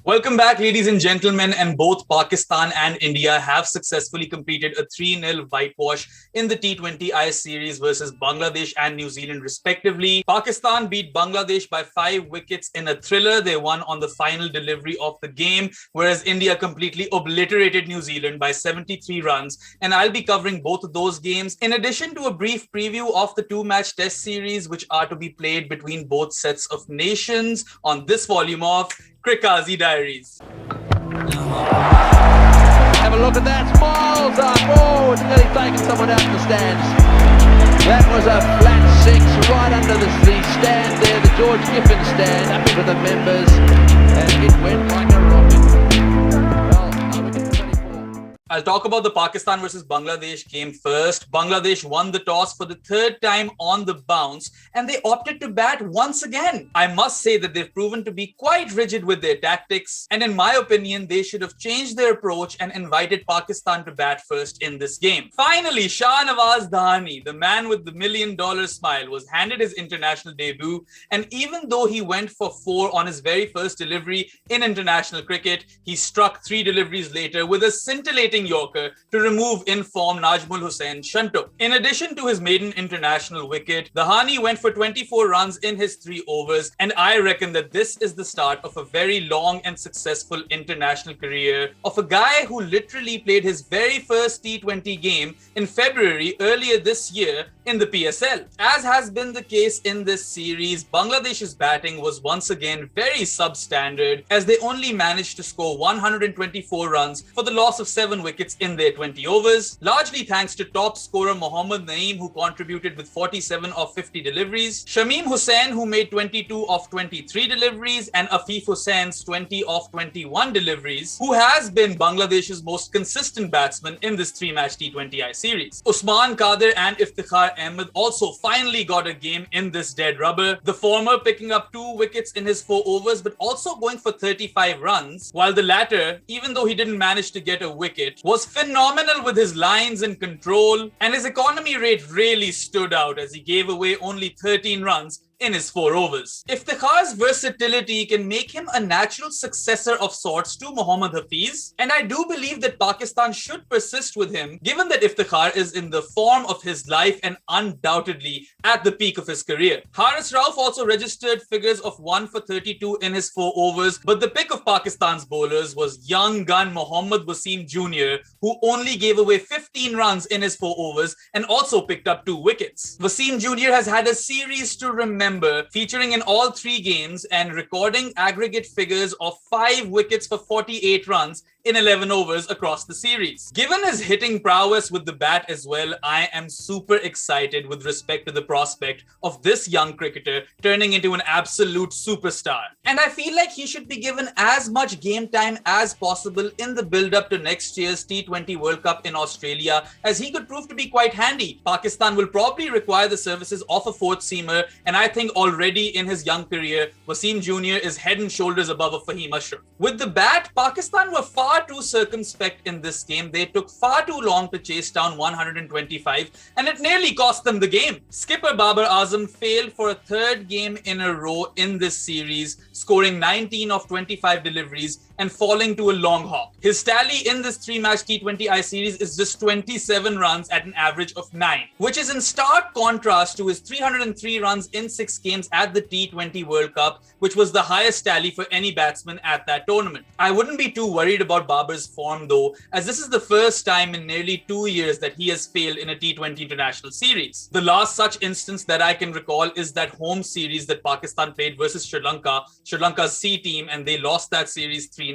Welcome back, ladies and gentlemen, and both Pakistan and India have successfully completed a 3-0 whitewash in the T20I series versus Bangladesh and New Zealand respectively. Pakistan beat Bangladesh by 5 wickets in a thriller. They won on the final delivery of the game, whereas India completely obliterated New Zealand by 73 runs. And I'll be covering both of those games, in addition to a brief preview of the 2-match test series, which are to be played between both sets of nations on this volume of CRIQAZI Diaries. Have a look at that, miles up, oh, it's nearly taken someone out the stands. That was a flat 6 right under the stand there, the George Giffen stand, up into the members, and it went like a rocket. Well, we get to 24. I'll talk about the Pakistan versus Bangladesh game first. Bangladesh won the toss for the 3rd time on the bounce, and they opted to bat once again. I must say that they've proven to be quite rigid with their tactics, and in my opinion, they should have changed their approach and invited Pakistan to bat first in this game. Finally, Shahnawaz Dhani, the man with the $1 million smile, was handed his international debut, and even though he went for 4 on his very first delivery in international cricket, he struck 3 deliveries later with a scintillating Yorker to remove in-form Najmul Hussain Shunto. In addition to his maiden international wicket, Dhani went for 24 runs in his 3 overs, and I reckon that this is the start of a very long and successful international career of a guy who literally played his very first T20 game in February earlier this year in the PSL. As has been the case in this series, Bangladesh's batting was once again very substandard, as they only managed to score 124 runs for the loss of 7 wickets in their 20 overs, largely thanks to top scorer Mohammad Naeem, who contributed with 47 of 50 deliveries, Shamim Hussain, who made 22 of 23 deliveries, and Afif Hussain's 20 of 21 deliveries, who has been Bangladesh's most consistent batsman in this 3-match T20I series. Usman Qadir and Iftikhar Ahmed also finally got a game in this dead rubber, the former picking up 2 wickets in his 4 overs but also going for 35 runs, while the latter, even though he didn't manage to get a wicket, was phenomenal with his lines and control, and his economy rate really stood out as he gave away only 13 runs in his 4 overs. Iftikhar's versatility can make him a natural successor of sorts to Mohammad Hafiz, and I do believe that Pakistan should persist with him, given that Iftikhar is in the form of his life and undoubtedly at the peak of his career. Haris Rauf also registered figures of 1 for 32 in his 4 overs, but the pick of Pakistan's bowlers was young gun Mohammad Wasim Jr., who only gave away 15 runs in his 4 overs and also picked up 2 wickets. Wasim Jr. has had a series to remember, featuring in all 3 games and recording aggregate figures of 5 wickets for 48 runs in 11 overs across the series. Given his hitting prowess with the bat as well, I am super excited with respect to the prospect of this young cricketer turning into an absolute superstar. And I feel like he should be given as much game time as possible in the build-up to next year's T20 World Cup in Australia, as he could prove to be quite handy. Pakistan will probably require the services of a 4th seamer, and I think already in his young career, Wasim Jr. is head and shoulders above a Fahim Ashraf. With the bat, Pakistan were far too circumspect in this game. They took far too long to chase down 125, and it nearly cost them the game. Skipper Babar Azam failed for a 3rd game in a row in this series, scoring 19 of 25 deliveries and falling to a long hop. His tally in this 3-match T20I series is just 27 runs at an average of 9, which is in stark contrast to his 303 runs in 6 games at the T20 World Cup, which was the highest tally for any batsman at that tournament. I wouldn't be too worried about Babar's form though, as this is the first time in nearly 2 years that he has failed in a T20 international series. The last such instance that I can recall is that home series that Pakistan played versus Sri Lanka, Sri Lanka's C team, and they lost that series 3-0.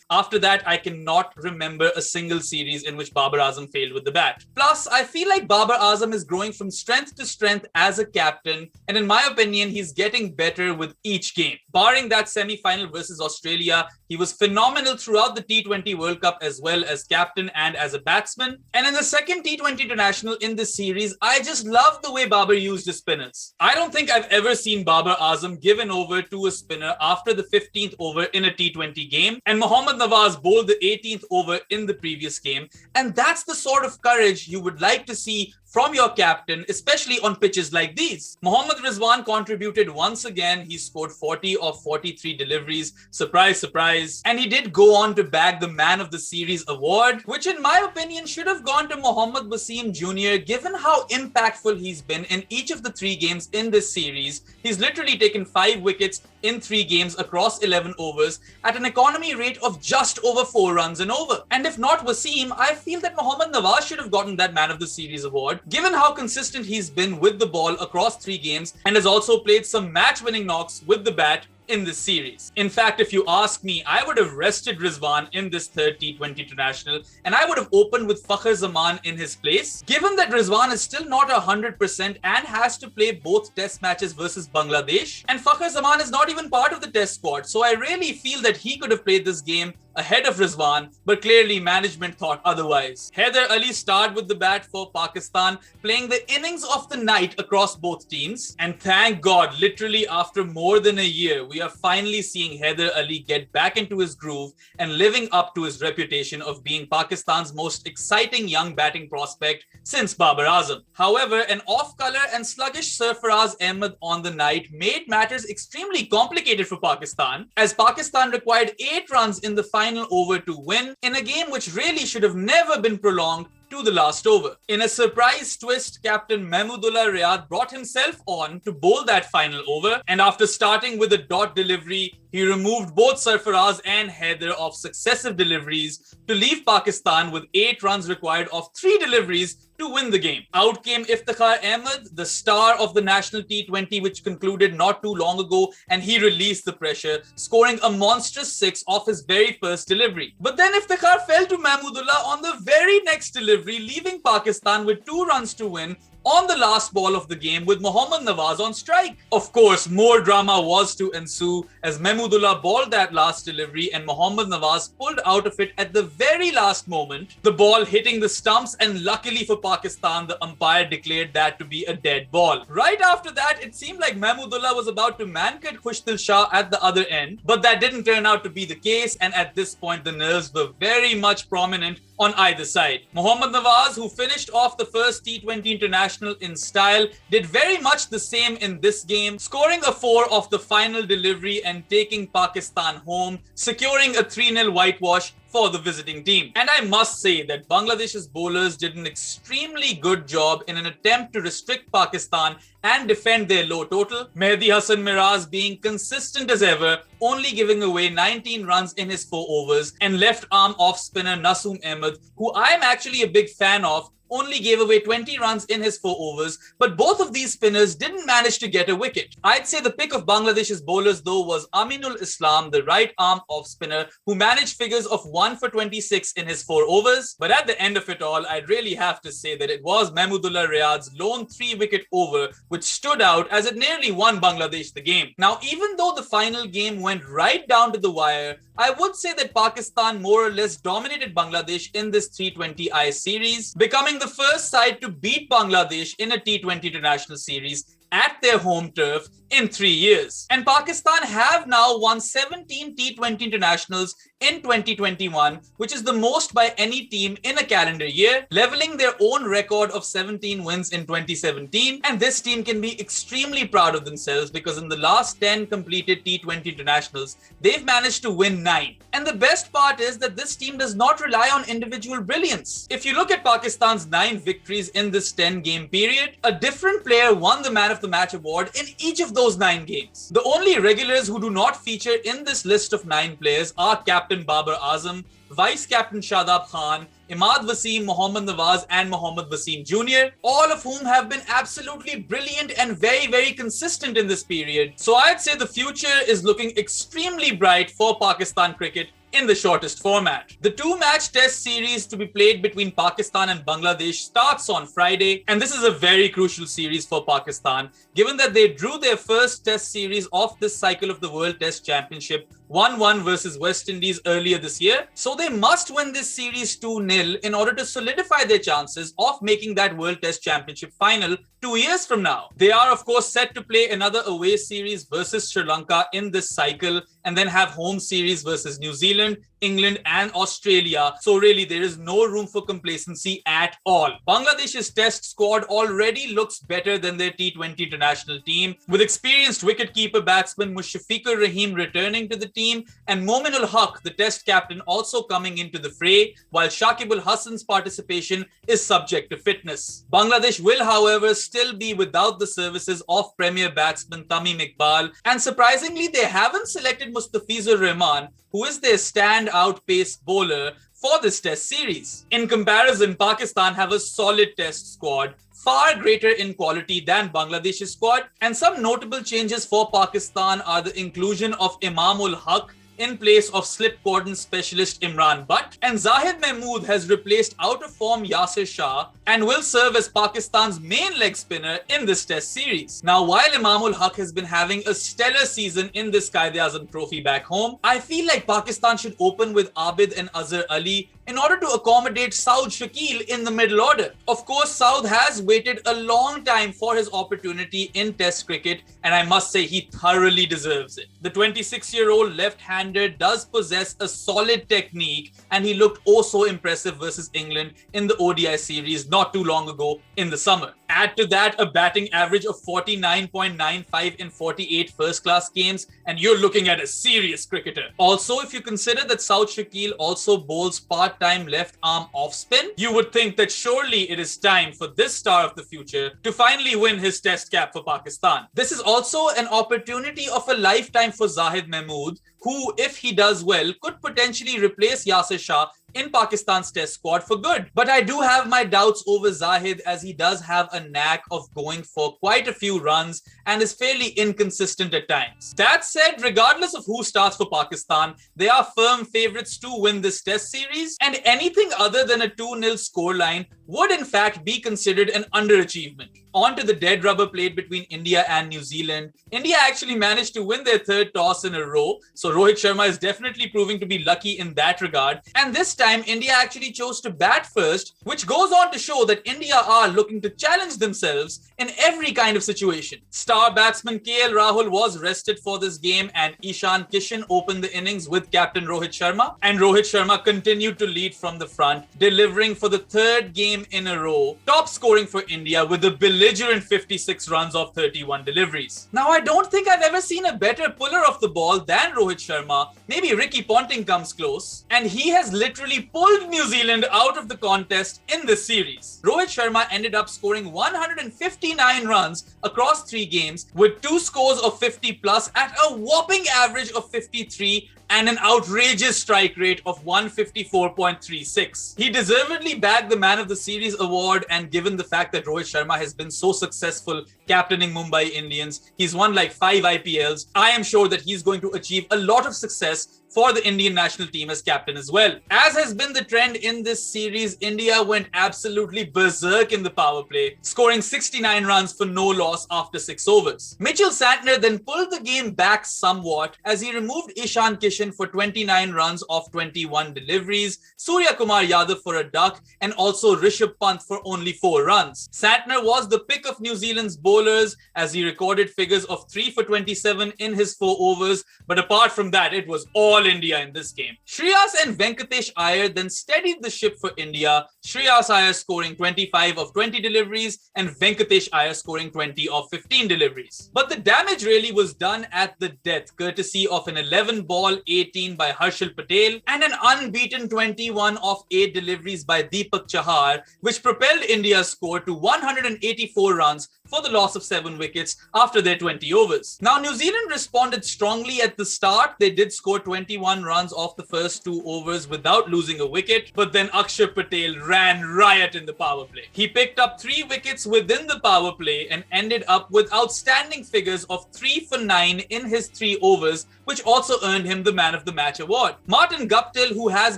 After that, I cannot remember a single series in which Babar Azam failed with the bat. Plus, I feel like Babar Azam is growing from strength to strength as a captain, and in my opinion, he's getting better with each game. Barring that semi-final versus Australia, he was phenomenal throughout the T20 World Cup as well as captain and as a batsman. And in the second T20 international in this series, I just love the way Babar used his spinners. I don't think I've ever seen Babar Azam given over to a spinner after the 15th over in a T20 game, and Mohammad Nawaz bowled the 18th over in the previous game. And that's the sort of courage you would like to see from your captain, especially on pitches like these. Mohammad Rizwan contributed once again. He scored 40 of 43 deliveries. Surprise, surprise. And he did go on to bag the Man of the Series award, which in my opinion should have gone to Mohammad Wasim Jr. given how impactful he's been in each of the 3 games in this series. He's literally taken 5 wickets in 3 games across 11 overs at an economy rate of just over 4 runs an over. And if not Wasim, I feel that Mohammad Nawaz should have gotten that Man of the Series award, given how consistent he's been with the ball across 3 games and has also played some match-winning knocks with the bat in this series. In fact, if you ask me, I would have rested Rizwan in this third T20 international and I would have opened with Fakhar Zaman in his place, given that Rizwan is still not 100% and has to play both test matches versus Bangladesh, and Fakhar Zaman is not even part of the test squad. So I really feel that he could have played this game ahead of Rizwan, but clearly management thought otherwise. Haider Ali starred with the bat for Pakistan, playing the innings of the night across both teams. And thank God, literally after more than a year, we are finally seeing Haider Ali get back into his groove and living up to his reputation of being Pakistan's most exciting young batting prospect since Babar Azam. However, an off-colour and sluggish Sarfaraz Ahmed on the night made matters extremely complicated for Pakistan, as Pakistan required 8 runs in the final over to win in a game which really should have never been prolonged to the last over. In a surprise twist, Captain Mahmudullah Riyad brought himself on to bowl that final over, and after starting with a dot delivery, he removed both Sarfaraz and Haider of successive deliveries to leave Pakistan with 8 runs required of 3 deliveries to win the game. Out came Iftikhar Ahmed, the star of the national T20, which concluded not too long ago, and he released the pressure, scoring a monstrous 6 off his very first delivery. But then Iftikhar fell to Mahmudullah on the very next delivery, leaving Pakistan with 2 runs to win on the last ball of the game with Mohammad Nawaz on strike. Of course, more drama was to ensue as Mahmudullah balled that last delivery and Mohammad Nawaz pulled out of it at the very last moment, the ball hitting the stumps, and luckily for Pakistan, the umpire declared that to be a dead ball. Right after that, it seemed like Mahmudullah was about to man-cut Khushdil Shah at the other end, but that didn't turn out to be the case, and at this point, the nerves were very much prominent on either side. Mohammad Nawaz, who finished off the first T20 international in style, did very much the same in this game, scoring a 4 off the final delivery and taking Pakistan home, securing a 3-0 whitewash for the visiting team. And I must say that Bangladesh's bowlers did an extremely good job in an attempt to restrict Pakistan and defend their low total. Mehdi Hassan Miraz being consistent as ever, only giving away 19 runs in his 4 overs, and left arm off spinner Nasoom Ahmed, who I am actually a big fan of, only gave away 20 runs in his 4 overs, but both of these spinners didn't manage to get a wicket. I'd say the pick of Bangladesh's bowlers though was Aminul Islam, the right arm off spinner, who managed figures of 1 for 26 in his 4 overs. But at the end of it all, I'd really have to say that it was Mahmudullah Riyad's lone 3-wicket over which stood out as it nearly won Bangladesh the game. Now, even though the final game went right down to the wire, I would say that Pakistan more or less dominated Bangladesh in this T20I series, becoming the first side to beat Bangladesh in a T20 international series at their home turf in 3 years. And Pakistan have now won 17 T20 internationals in 2021, which is the most by any team in a calendar year, leveling their own record of 17 wins in 2017. And this team can be extremely proud of themselves because in the last 10 completed T20 internationals, they've managed to win 9. And the best part is that this team does not rely on individual brilliance. If you look at Pakistan's 9 victories in this 10-game period, a different player won the Man of the Match award in each of those 9 games. The only regulars who do not feature in this list of 9 players are Captain Babar Azam, Vice Captain Shadab Khan, Imad Wasim, Mohammad Nawaz and Mohammad Wasim Jr., all of whom have been absolutely brilliant and very, very consistent in this period. So I'd say the future is looking extremely bright for Pakistan cricket in the shortest format. The 2-match test series to be played between Pakistan and Bangladesh starts on Friday, and this is a very crucial series for Pakistan, given that they drew their first test series of this cycle of the World Test Championship 1-1 versus West Indies earlier this year. So they must win this series 2-0 in order to solidify their chances of making that World Test Championship final 2 years from now. They are, of course, set to play another away series versus Sri Lanka in this cycle and then have home series versus New Zealand, England and Australia. So really, there is no room for complacency at all. Bangladesh's test squad already looks better than their T20 international team, with experienced wicketkeeper batsman Mushfiqur Rahim returning to the team and Mominul Haq, the test captain, also coming into the fray, while Shakib Al Hasan's participation is subject to fitness. Bangladesh will, however, still be without the services of premier batsman Tamim Iqbal, and surprisingly, they haven't selected Mustafizur Rahman, who is their standout pace bowler for this test series. In comparison, Pakistan have a solid test squad, far greater in quality than Bangladesh's squad, and some notable changes for Pakistan are the inclusion of Imamul Haq in place of slip cordon specialist Imran Butt, and Zahid Mahmood has replaced out-of-form Yasir Shah and will serve as Pakistan's main leg spinner in this test series. Now, while Imamul Haq has been having a stellar season in this Quaid-e-Azam trophy back home, I feel like Pakistan should open with Abid and Azhar Ali in order to accommodate Saud Shakil in the middle order. Of course, Saud has waited a long time for his opportunity in Test cricket, and I must say he thoroughly deserves it. The 26-year-old left-hander does possess a solid technique, and he looked oh so impressive versus England in the ODI series not too long ago in the summer. Add to that a batting average of 49.95 in 48 first-class games, and you're looking at a serious cricketer. Also, if you consider that Saud Shakil also bowls part-time left-arm off-spin, you would think that surely it is time for this star of the future to finally win his test cap for Pakistan. This is also an opportunity of a lifetime for Zahid Mahmood, who, if he does well, could potentially replace Yasir Shah in Pakistan's test squad for good. But I do have my doubts over Zahid, as he does have a knack of going for quite a few runs and is fairly inconsistent at times. That said, regardless of who starts for Pakistan, they are firm favourites to win this test series, and anything other than a 2-0 scoreline would in fact be considered an underachievement. On to the dead rubber played between India and New Zealand. India actually managed to win their third toss in a row, so Rohit Sharma is definitely proving to be lucky in that regard. And this time, India actually chose to bat first, which goes on to show that India are looking to challenge themselves in every kind of situation. Star batsman KL Rahul was rested for this game, and Ishan Kishan opened the innings with captain Rohit Sharma. And Rohit Sharma continued to lead from the front, delivering for the third game in a row, top scoring for India with a belligerent 56 runs off 31 deliveries. Now, I don't think I've ever seen a better puller of the ball than Rohit Sharma. Maybe Ricky Ponting comes close, and he has literally pulled New Zealand out of the contest in this series. Rohit Sharma ended up scoring 159 runs across 3 games with 2 scores of 50 plus at a whopping average of 53 and an outrageous strike rate of 154.36. He deservedly bagged the Man of the Series award, and given the fact that Rohit Sharma has been so successful captaining Mumbai Indians, he's won like 5 IPLs, I am sure that he's going to achieve a lot of success for the Indian national team as captain as well. As has been the trend in this series, India went absolutely berserk in the power play, scoring 69 runs for no loss after 6 overs. Mitchell Santner then pulled the game back somewhat as he removed Ishan Kishan for 29 runs off 21 deliveries, Surya Kumar Yadav for a duck, and also Rishabh Pant for only 4 runs. Santner was the pick of New Zealand's bowlers as he recorded figures of 3 for 27 in his 4 overs, but apart from that, it was all India in this game. Shreyas and Venkatesh Iyer then steadied the ship for India, Shreyas Iyer scoring 25 of 20 deliveries and Venkatesh Iyer scoring 20 of 15 deliveries. But the damage really was done at the death, courtesy of an 11-ball 18 by Harshal Patel and an unbeaten 21 of 8 deliveries by Deepak Chahar, which propelled India's score to 184 runs for the loss of 7 wickets after their 20 overs. Now, New Zealand responded strongly at the start. They did score 21 runs off the first 2 overs without losing a wicket, but then Akshar Patel ran riot in the power play. He picked up 3 wickets within the power play and ended up with outstanding figures of 3 for 9 in his 3 overs, which also earned him the Man of the Match award. Martin Guptill, who has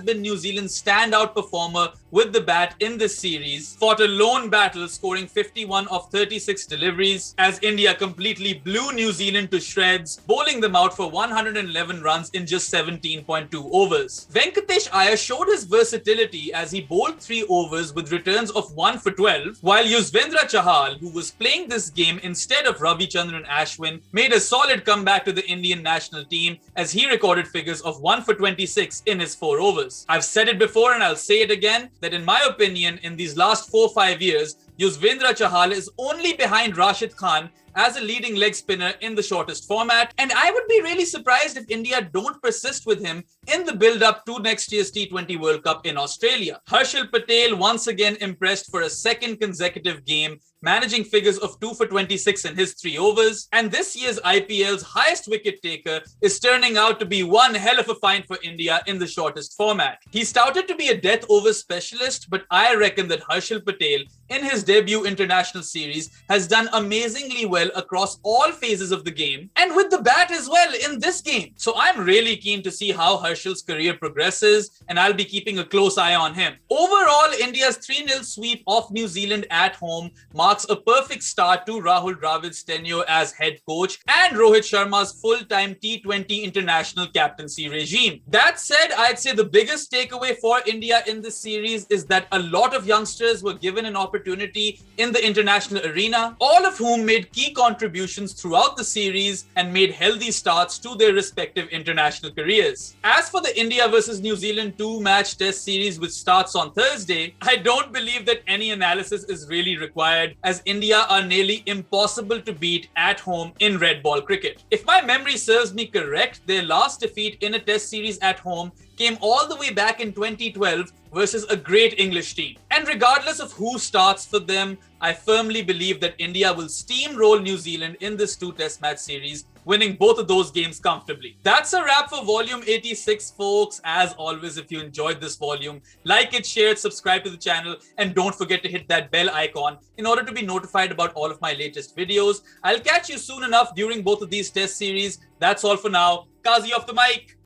been New Zealand's standout performer with the bat in this series, fought a lone battle, scoring 51 of 36 6 deliveries as India completely blew New Zealand to shreds, bowling them out for 111 runs in just 17.2 overs. Venkatesh Iyer showed his versatility as he bowled 3 overs with returns of 1 for 12, while Yuzvendra Chahal, who was playing this game instead of Ravichandran Ashwin, made a solid comeback to the Indian national team as he recorded figures of 1 for 26 in his 4 overs. I've said it before and I'll say it again that in my opinion, in these last 4-5 years, Yuzvendra Chahal is only behind Rashid Khan as a leading leg spinner in the shortest format, and I would be really surprised if India don't persist with him in the build-up to next year's T20 World Cup in Australia. Harshal Patel once again impressed for a second consecutive game, managing figures of 2 for 26 in his 3 overs, and this year's IPL's highest wicket taker is turning out to be one hell of a find for India in the shortest format. He's touted to be a death over specialist, but I reckon that Harshal Patel in his debut international series has done amazingly well across all phases of the game and with the bat as well in this game. So I'm really keen to see how Harshal's career progresses and I'll be keeping a close eye on him. Overall, India's 3-0 sweep of New Zealand at home marks a perfect start to Rahul Dravid's tenure as head coach and Rohit Sharma's full-time T20 international captaincy regime. That said, I'd say the biggest takeaway for India in this series is that a lot of youngsters were given an opportunity in the international arena, all of whom made key contributions throughout the series and made healthy starts to their respective international careers. As for the India versus New Zealand 2-match test series which starts on Thursday, I don't believe that any analysis is really required as India are nearly impossible to beat at home in red ball cricket. If my memory serves me correct, their last defeat in a test series at home came all the way back in 2012 versus a great English team. And regardless of who starts for them, I firmly believe that India will steamroll New Zealand in this 2-test match series, winning both of those games comfortably. That's a wrap for volume 86, folks. As always, if you enjoyed this volume, like it, share it, subscribe to the channel, and don't forget to hit that bell icon in order to be notified about all of my latest videos. I'll catch you soon enough during both of these test series. That's all for now. Kazi off the mic.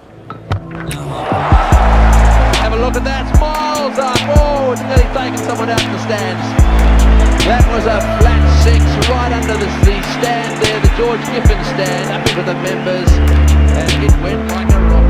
Have a look at that, miles up, oh, it's nearly taken someone out the stands. That was a flat 6 right under the stand there, the George Giffen stand, up into the members, and it went like a rocket.